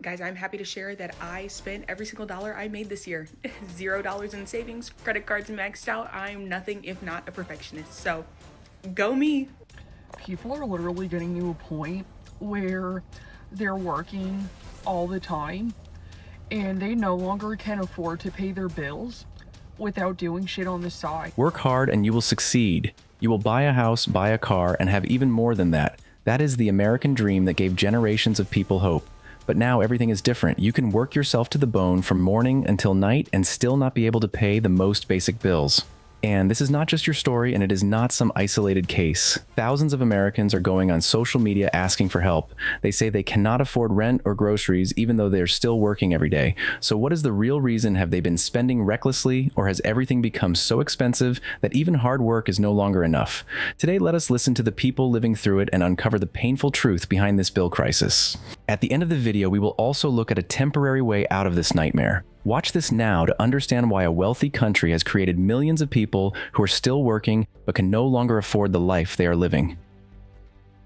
Guys, I'm happy to share that I spent every single dollar I made this year. $0 in savings, credit cards maxed out. I'm nothing if not a perfectionist. So, go me. People are literally getting to a point where they're working all the time and they no longer can afford to pay their bills without doing shit on the side. Work hard and you will succeed. You will buy a house, buy a car, and have even more than that. That is the American dream that gave generations of people hope. But now everything is different. You can work yourself to the bone from morning until night and still not be able to pay the most basic bills. And this is not just your story, and it is not some isolated case. Thousands of Americans are going on social media asking for help. They say they cannot afford rent or groceries even though they're still working every day. So what is the real reason? Have they been spending recklessly, or has everything become so expensive that even hard work is no longer enough? Today, let us listen to the people living through it and uncover the painful truth behind this bill crisis. At the end of the video, we will also look at a temporary way out of this nightmare. Watch this now to understand why a wealthy country has created millions of people who are still working but can no longer afford the life they are living.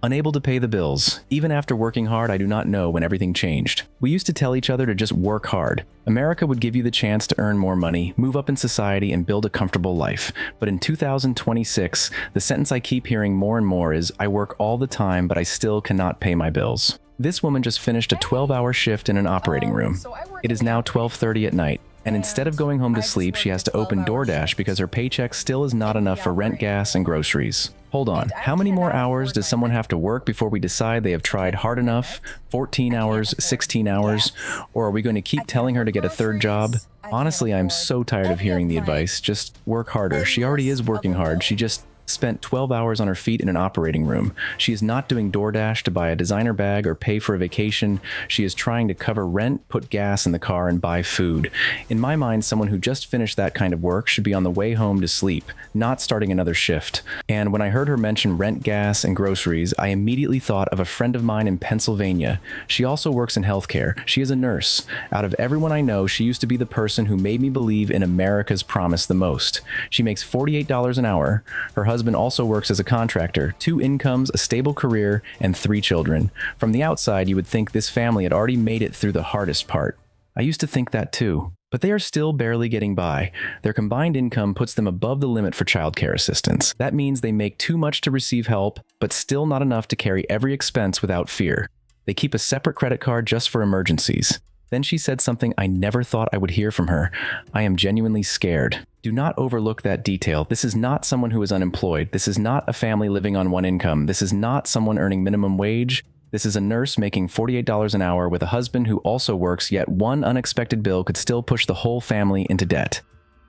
Unable to pay the bills. Even after working hard, I do not know when everything changed. We used to tell each other to just work hard. America would give you the chance to earn more money, move up in society, and build a comfortable life. But in 2026, the sentence I keep hearing more and more is, I work all the time, but I still cannot pay my bills. This woman just finished a 12-hour shift in an operating room. It is now 12:30 at night, and instead of going home to sleep, she has to open DoorDash because her paycheck still is not enough for rent, gas, and groceries. Hold on, how many more hours does someone have to work before we decide they have tried hard enough? 14 hours, 16 hours? Or are we going to keep telling her to get a third job? Honestly, I'm so tired of hearing the advice. Just work harder. She already is working hard. She just spent 12 hours on her feet in an operating room. She is not doing DoorDash to buy a designer bag or pay for a vacation. She is trying to cover rent, put gas in the car, and buy food. In my mind, someone who just finished that kind of work should be on the way home to sleep, not starting another shift. And when I heard her mention rent, gas, and groceries, I immediately thought of a friend of mine in Pennsylvania. She also works in healthcare. She is a nurse. Out of everyone I know, she used to be the person who made me believe in America's promise the most. She makes $48 an hour. Her husband also works as a contractor, 2 incomes, a stable career, and 3 children. From the outside, you would think this family had already made it through the hardest part. I used to think that too. But they are still barely getting by. Their combined income puts them above the limit for childcare assistance. That means they make too much to receive help, but still not enough to carry every expense without fear. They keep a separate credit card just for emergencies. Then she said something I never thought I would hear from her. I am genuinely scared. Do not overlook that detail. This is not someone who is unemployed. This is not a family living on one income. This is not someone earning minimum wage. This is a nurse making $48 an hour with a husband who also works, yet one unexpected bill could still push the whole family into debt.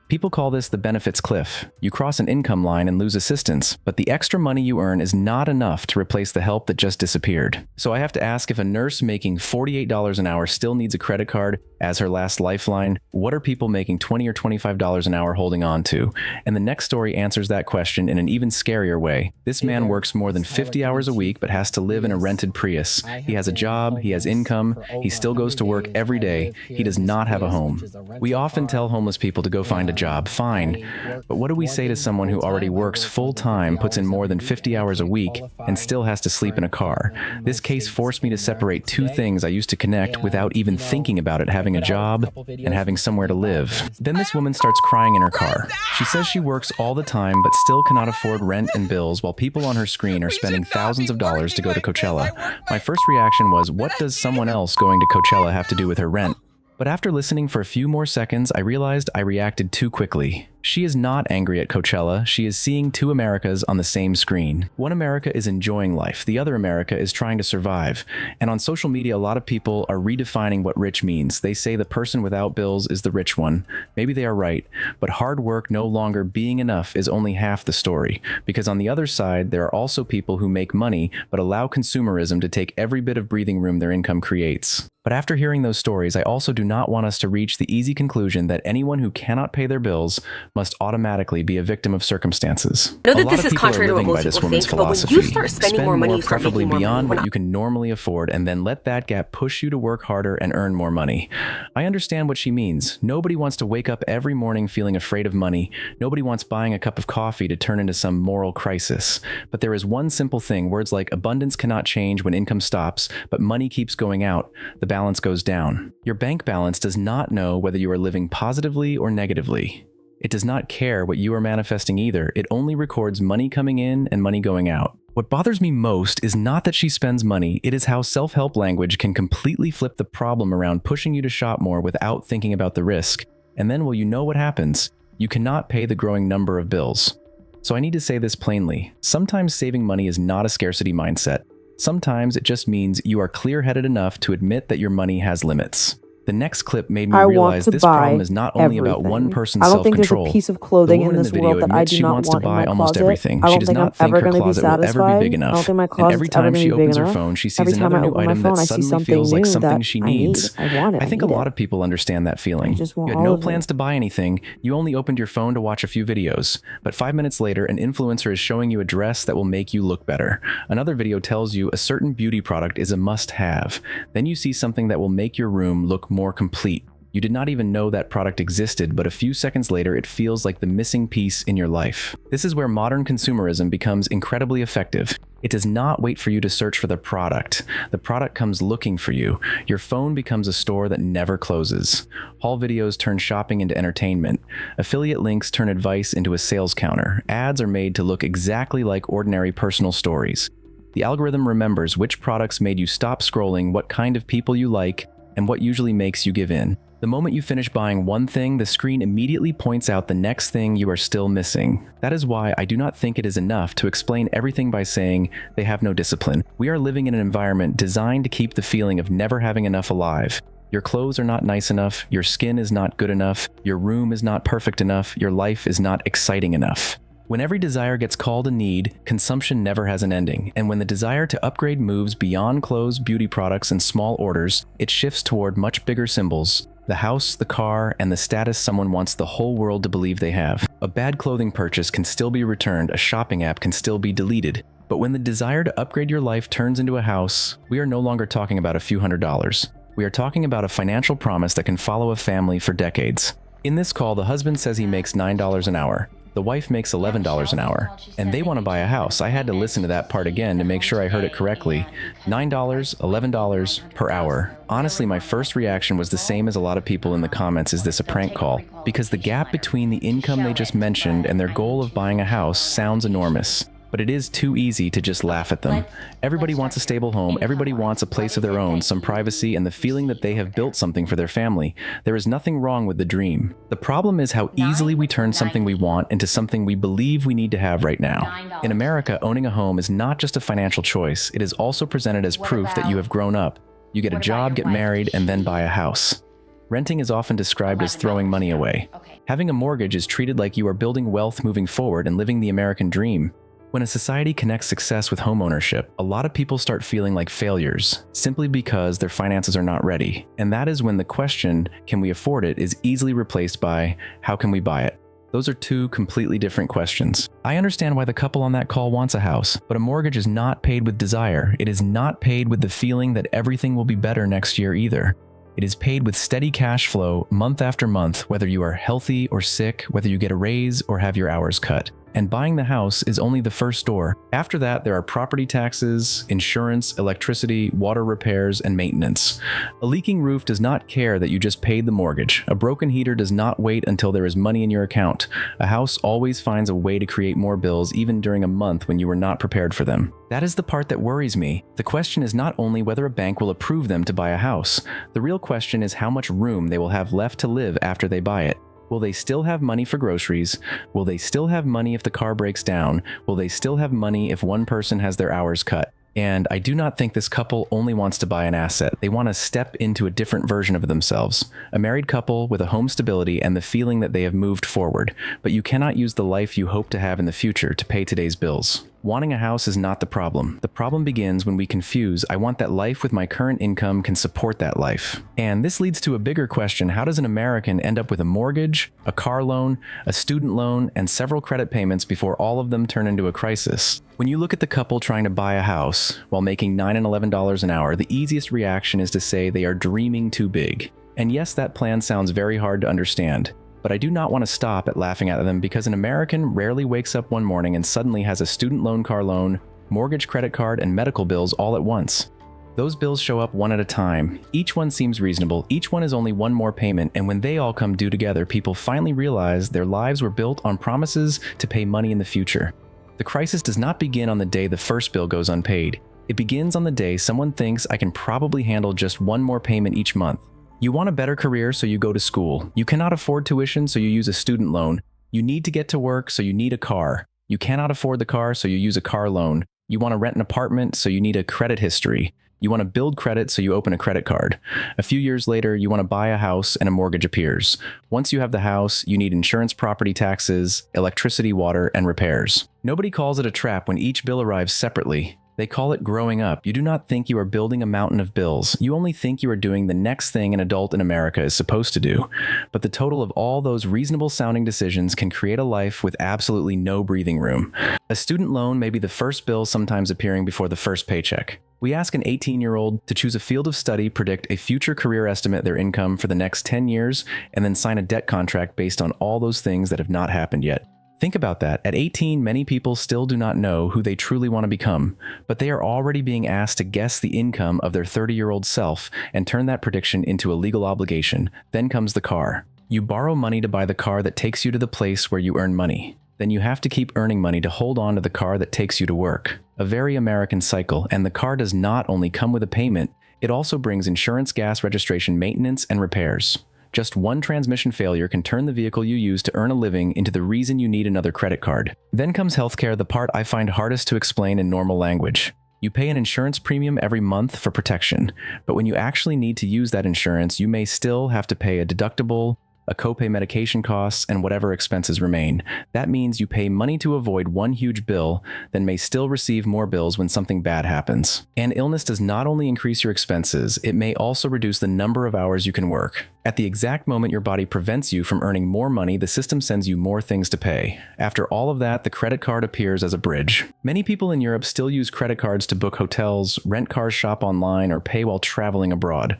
People call this the benefits cliff. You cross an income line and lose assistance, but the extra money you earn is not enough to replace the help that just disappeared. So I have to ask, if a nurse making $48 an hour still needs a credit card as her last lifeline, what are people making $20 or $25 an hour holding on to? And the next story answers that question in an even scarier way. This man works more than 50 hours a week but has to live in a rented Prius. He has a job, he has income, he still goes to work every day. He does not have a home. We often tell homeless people to go find a job, fine. But what do we say to someone who already works full-time, puts in more than 50 hours a week, and still has to sleep in a car? This case forced me to separate two things I used to connect without even thinking about it: having a job and having somewhere to live. Then this woman starts crying in her car. She says she works all the time but still cannot afford rent and bills, while people on her screen are spending thousands of dollars to go to Coachella. My first reaction was, what does someone else going to Coachella have to do with her rent? But after listening for a few more seconds, I realized I reacted too quickly. She is not angry at Coachella. She is seeing two Americas on the same screen. One America is enjoying life. The other America is trying to survive. And on social media, a lot of people are redefining what rich means. They say the person without bills is the rich one. Maybe they are right, but hard work no longer being enough is only half the story. Because on the other side, there are also people who make money but allow consumerism to take every bit of breathing room their income creates. But after hearing those stories, I also do not want us to reach the easy conclusion that anyone who cannot pay their bills must automatically be a victim of circumstances. I know A that lot this of is people are contrary to what living by most this people woman's think, but when philosophy. you start spending more money, you start preferably making more money. beyond what you can normally afford, and then let that gap push you to work harder and earn more money. I understand what she means. Nobody wants to wake up every morning feeling afraid of money. Nobody wants buying a cup of coffee to turn into some moral crisis. But there is one simple thing. Words like abundance cannot change when income stops, but money keeps going out. The balance goes down. Your bank balance does not know whether you are living positively or negatively. It does not care what you are manifesting either. It only records money coming in and money going out. What bothers me most is not that she spends money, it is how self-help language can completely flip the problem around, pushing you to shop more without thinking about the risk. And then, well, you know what happens. You cannot pay the growing number of bills. So I need to say this plainly. Sometimes saving money is not a scarcity mindset. Sometimes it just means you are clear-headed enough to admit that your money has limits. The next clip made me realize this problem is not only about one person's I don't think there's a self-control. piece of clothing The in woman this in the video world that I admits do she not wants to want in buy my almost closet. everything. I She don't does think I'm not think ever her going to be closet will ever be satisfied. big I enough. don't think my And closet's every ever time going she to be big opens her enough. phone, she Every sees time another I new open my item phone, that I see suddenly something feels like new something that she I need. needs. I want it. I think a lot of people understand that feeling. just want You had all no of plans it. to buy anything. You only opened your phone to watch a few videos. But 5 minutes later, an influencer is showing you a dress that will make you look better. Another video tells you a certain beauty product is a must-have. Then you see something that will make your room look more complete. You did not even know that product existed, but a few seconds later, it feels like the missing piece in your life. This is where modern consumerism becomes incredibly effective. It does not wait for you to search for the product. The product comes looking for you. Your phone becomes a store that never closes. Haul videos turn shopping into entertainment. Affiliate links turn advice into a sales counter. Ads are made to look exactly like ordinary personal stories. The algorithm remembers which products made you stop scrolling, what kind of people you like, and what usually makes you give in. The moment you finish buying one thing, the screen immediately points out the next thing you are still missing. That is why I do not think it is enough to explain everything by saying they have no discipline. We are living in an environment designed to keep the feeling of never having enough alive. Your clothes are not nice enough, your skin is not good enough, your room is not perfect enough, your life is not exciting enough. When every desire gets called a need, consumption never has an ending, and when the desire to upgrade moves beyond clothes, beauty products, and small orders, it shifts toward much bigger symbols. The house, the car, and the status someone wants the whole world to believe they have. A bad clothing purchase can still be returned, a shopping app can still be deleted. But when the desire to upgrade your life turns into a house, we are no longer talking about a few $100s. We are talking about a financial promise that can follow a family for decades. In this call, the husband says he makes $9 an hour. The wife makes $11 an hour, and they want to buy a house. I had to listen to that part again to make sure I heard it correctly. $9, $11 per hour. Honestly, my first reaction was the same as a lot of people in the comments. Is this a prank call? Because the gap between the income they just mentioned and their goal of buying a house sounds enormous. But it is too easy to just laugh at them. Everybody wants a stable home, everybody wants a place of their own, some privacy, and the feeling that they have built something for their family. There is nothing wrong with the dream. The problem is how easily we turn something we want into something we believe we need to have right now. In America, owning a home is not just a financial choice, it is also presented as proof that you have grown up. You get a job, get married, and then buy a house. Renting is often described as throwing money away. Having a mortgage is treated like you are building wealth moving forward and living the American dream. When a society connects success with homeownership, a lot of people start feeling like failures, simply because their finances are not ready. And that is when the question, can we afford it, is easily replaced by, how can we buy it? Those are two completely different questions. I understand why the couple on that call wants a house, but a mortgage is not paid with desire. It is not paid with the feeling that everything will be better next year either. It is paid with steady cash flow month after month, whether you are healthy or sick, whether you get a raise or have your hours cut. And buying the house is only the first door. After that, there are property taxes, insurance, electricity, water repairs, and maintenance. A leaking roof does not care that you just paid the mortgage. A broken heater does not wait until there is money in your account. A house always finds a way to create more bills even during a month when you were not prepared for them. That is the part that worries me. The question is not only whether a bank will approve them to buy a house. The real question is how much room they will have left to live after they buy it. Will they still have money for groceries? Will they still have money if the car breaks down? Will they still have money if one person has their hours cut? And I do not think this couple only wants to buy an asset. They want to step into a different version of themselves. A married couple with a home stability and the feeling that they have moved forward. But you cannot use the life you hope to have in the future to pay today's bills. Wanting a house is not the problem. The problem begins when we confuse, I want that life with my current income can support that life. And this leads to a bigger question: how does an American end up with a mortgage, a car loan, a student loan, and several credit payments before all of them turn into a crisis? When you look at the couple trying to buy a house while making $9 and $11 an hour, the easiest reaction is to say they are dreaming too big. And yes, that plan sounds very hard to understand. But I do not want to stop at laughing at them, because an American rarely wakes up one morning and suddenly has a student loan, car loan, mortgage, credit card, and medical bills all at once. Those bills show up one at a time. Each one seems reasonable, each one is only one more payment, and when they all come due together, people finally realize their lives were built on promises to pay money in the future. The crisis does not begin on the day the first bill goes unpaid. It begins on the day someone thinks, I can probably handle just one more payment each month. You want a better career, so you go to school. You cannot afford tuition, so you use a student loan. You need to get to work, so you need a car. You cannot afford the car, so you use a car loan. You want to rent an apartment, so you need a credit history. You want to build credit, so you open a credit card. A few years later, you want to buy a house and a mortgage appears. Once you have the house, you need insurance, property taxes, electricity, water, and repairs. Nobody calls it a trap when each bill arrives separately. They call it growing up. You do not think you are building a mountain of bills. You only think you are doing the next thing an adult in America is supposed to do. But the total of all those reasonable sounding decisions can create a life with absolutely no breathing room. A student loan may be the first bill sometimes appearing before the first paycheck. We ask an 18-year-old to choose a field of study, predict a future career, estimate their income for the next 10 years, and then sign a debt contract based on all those things that have not happened yet. Think about that. At 18, many people still do not know who they truly want to become, but they are already being asked to guess the income of their 30-year-old self and turn that prediction into a legal obligation. Then comes the car. You borrow money to buy the car that takes you to the place where you earn money. Then you have to keep earning money to hold on to the car that takes you to work. A very American cycle, and the car does not only come with a payment, it also brings insurance, gas, registration, maintenance, and repairs. Just one transmission failure can turn the vehicle you use to earn a living into the reason you need another credit card. Then comes healthcare, the part I find hardest to explain in normal language. You pay an insurance premium every month for protection, but when you actually need to use that insurance, you may still have to pay a deductible, a copay, medication costs, and whatever expenses remain. That means you pay money to avoid one huge bill, then may still receive more bills when something bad happens. And illness does not only increase your expenses, it may also reduce the number of hours you can work. At the exact moment your body prevents you from earning more money, the system sends you more things to pay. After all of that, the credit card appears as a bridge. Many people in Europe still use credit cards to book hotels, rent cars, shop online, or pay while traveling abroad.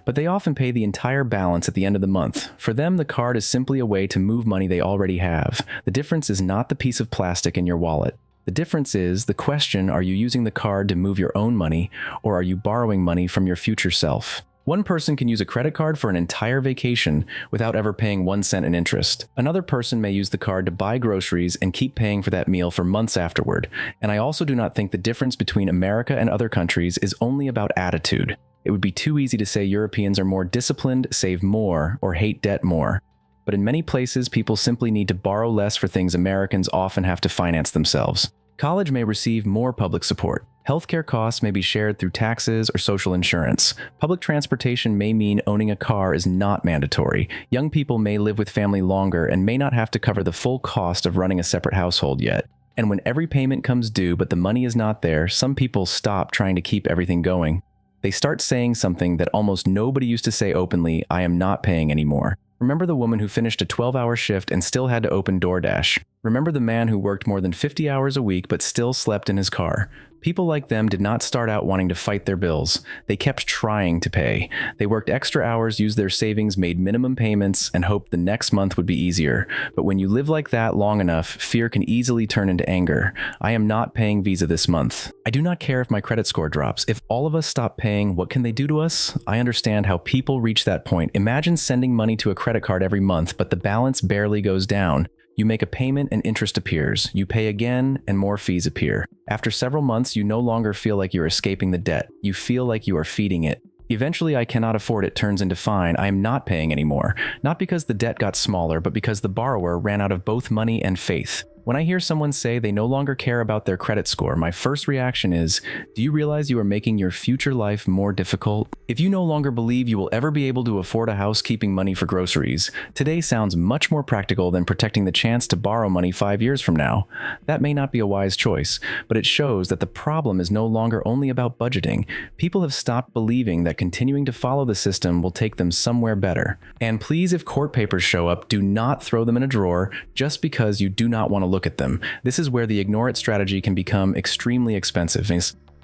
But they often pay the entire balance at the end of the month. For them, the card is simply a way to move money they already have. The difference is not the piece of plastic in your wallet. The difference is the question: are you using the card to move your own money, or are you borrowing money from your future self? One person can use a credit card for an entire vacation without ever paying 1 cent in interest. Another person may use the card to buy groceries and keep paying for that meal for months afterward. And I also do not think the difference between America and other countries is only about attitude. It would be too easy to say Europeans are more disciplined, save more, or hate debt more. But in many places, people simply need to borrow less for things Americans often have to finance themselves. College may receive more public support. Healthcare costs may be shared through taxes or social insurance. Public transportation may mean owning a car is not mandatory. Young people may live with family longer and may not have to cover the full cost of running a separate household yet. And when every payment comes due but the money is not there, some people stop trying to keep everything going. They start saying something that almost nobody used to say openly: I am not paying anymore. Remember the woman who finished a 12-hour shift and still had to open DoorDash. Remember the man who worked more than 50 hours a week but still slept in his car. People like them did not start out wanting to fight their bills. They kept trying to pay. They worked extra hours, used their savings, made minimum payments, and hoped the next month would be easier. But when you live like that long enough, fear can easily turn into anger. I am not paying Visa this month. I do not care if my credit score drops. If all of us stop paying, what can they do to us? I understand how people reach that point. Imagine sending money to a credit card every month, but the balance barely goes down. You make a payment and interest appears. You pay again and more fees appear. After several months, you no longer feel like you're escaping the debt. You feel like you are feeding it. Eventually, I cannot afford it turns into fine. I am not paying anymore. Not because the debt got smaller, but because the borrower ran out of both money and faith. When I hear someone say they no longer care about their credit score, my first reaction is, do you realize you are making your future life more difficult? If you no longer believe you will ever be able to afford a house keeping money for groceries, today sounds much more practical than protecting the chance to borrow money 5 years from now. That may not be a wise choice, but it shows that the problem is no longer only about budgeting. People have stopped believing that continuing to follow the system will take them somewhere better. And please, if court papers show up, do not throw them in a drawer just because you do not want to look at them. This is where the ignore it strategy can become extremely expensive.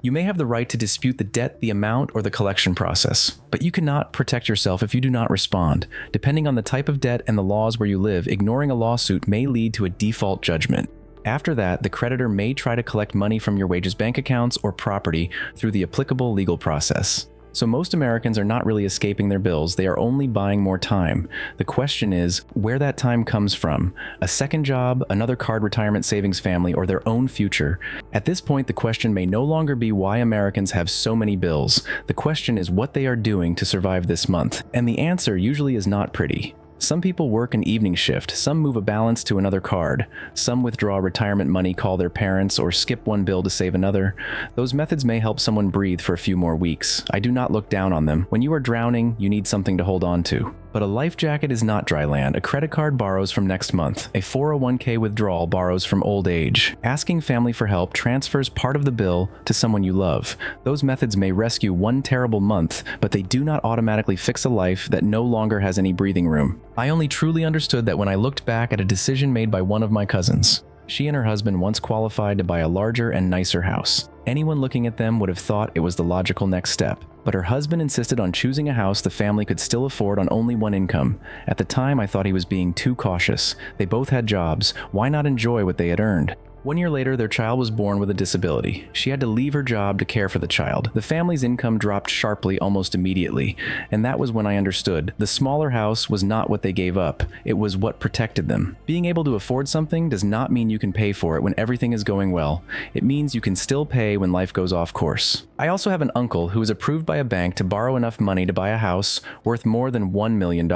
You may have the right to dispute the debt, the amount, or the collection process, but you cannot protect yourself if you do not respond. Depending on the type of debt and the laws where you live, ignoring a lawsuit may lead to a default judgment. After that, the creditor may try to collect money from your wages bank accounts or property through the applicable legal process. So most Americans are not really escaping their bills, they are only buying more time. The question is, where that time comes from. A second job, another card retirement savings family, or their own future. At this point, the question may no longer be why Americans have so many bills. The question is what they are doing to survive this month. And the answer usually is not pretty. Some people work an evening shift, some move a balance to another card, some withdraw retirement money, call their parents, or skip one bill to save another. Those methods may help someone breathe for a few more weeks. I do not look down on them. When you are drowning, you need something to hold on to. But a life jacket is not dry land. A credit card borrows from next month. A 401k withdrawal borrows from old age. Asking family for help transfers part of the bill to someone you love. Those methods may rescue one terrible month, but they do not automatically fix a life that no longer has any breathing room. I only truly understood that when I looked back at a decision made by one of my cousins. She and her husband once qualified to buy a larger and nicer house. Anyone looking at them would have thought it was the logical next step. But her husband insisted on choosing a house the family could still afford on only one income. At the time, I thought he was being too cautious. They both had jobs. Why not enjoy what they had earned? 1 year later, their child was born with a disability. She had to leave her job to care for the child. The family's income dropped sharply almost immediately, and that was when I understood. The smaller house was not what they gave up. It was what protected them. Being able to afford something does not mean you can pay for it when everything is going well. It means you can still pay when life goes off course. I also have an uncle who was approved by a bank to borrow enough money to buy a house worth more than $1 million.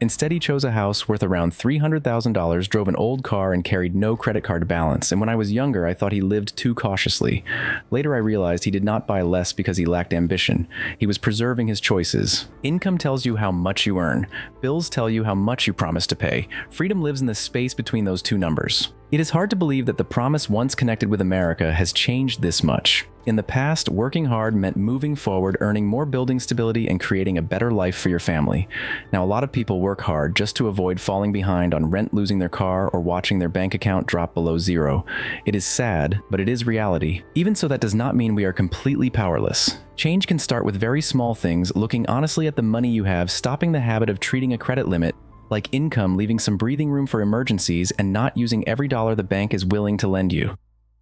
Instead, he chose a house worth around $300,000, drove an old car, and carried no credit card balance. And when I was younger, I thought he lived too cautiously. Later, I realized he did not buy less because he lacked ambition. He was preserving his choices. Income tells you how much you earn. Bills tell you how much you promise to pay. Freedom lives in the space between those two numbers. It is hard to believe that the promise once connected with America has changed this much. In the past, working hard meant moving forward, earning more building stability, and creating a better life for your family. Now, a lot of people work hard just to avoid falling behind on rent, losing their car, or watching their bank account drop below zero. It is sad, but it is reality. Even so, that does not mean we are completely powerless. Change can start with very small things, looking honestly at the money you have, stopping the habit of treating a credit limit like income, leaving some breathing room for emergencies, and not using every dollar the bank is willing to lend you.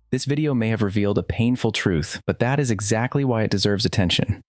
This video may have revealed a painful truth, but that is exactly why it deserves attention.